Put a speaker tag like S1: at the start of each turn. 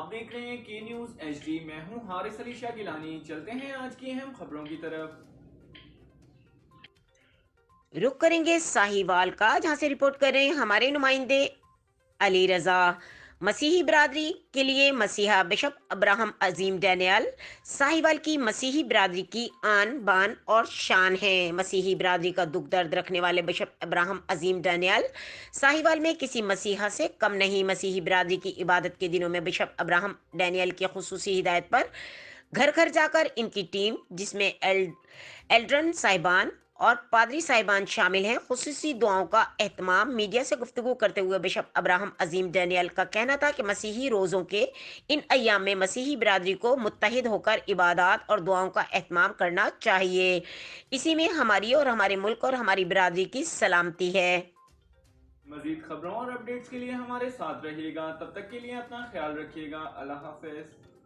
S1: آپ دیکھ رہے ہیں کے نیوز ایچ ڈی، میں ہوں حارث علی شاہ گیلانی۔ چلتے ہیں آج کی اہم خبروں کی طرف۔
S2: رخ کریں گے ساہیوال کا، جہاں سے رپورٹ کر رہے ہیں ہمارے نمائندے علی رضا۔ مسیحی برادری کے لیے مسیحا بشپ ابراہم عظیم ڈینیل ساہیوال کی مسیحی برادری کی آن بان اور شان ہیں۔ مسیحی برادری کا دکھ درد رکھنے والے بشپ ابراہم عظیم ڈینیل ساہیوال میں کسی مسیحا سے کم نہیں۔ مسیحی برادری کی عبادت کے دنوں میں بشپ ابراہم ڈینیل کی خصوصی ہدایت پر گھر گھر جا کر ان کی ٹیم، جس میں ایلڈرن صاحبان اور پادری صاحبان شامل ہیں، خصوصی دعاؤں کا اہتمام۔ میڈیا سے گفتگو کرتے ہوئے بشپ ابراہم عظیم ڈینیل کا کہنا تھا کہ مسیحی روزوں کے ان ایام میں مسیحی برادری کو متحد ہو کر عبادات اور دعاؤں کا اہتمام کرنا چاہیے۔ اسی میں ہماری اور ہمارے ملک اور ہماری برادری کی سلامتی ہے۔
S1: مزید خبروں اور اپڈیٹس کے لیے ہمارے ساتھ رہیے گا، تب تک کے لیے اپنا خیال رکھیے گا۔ اللہ حافظ۔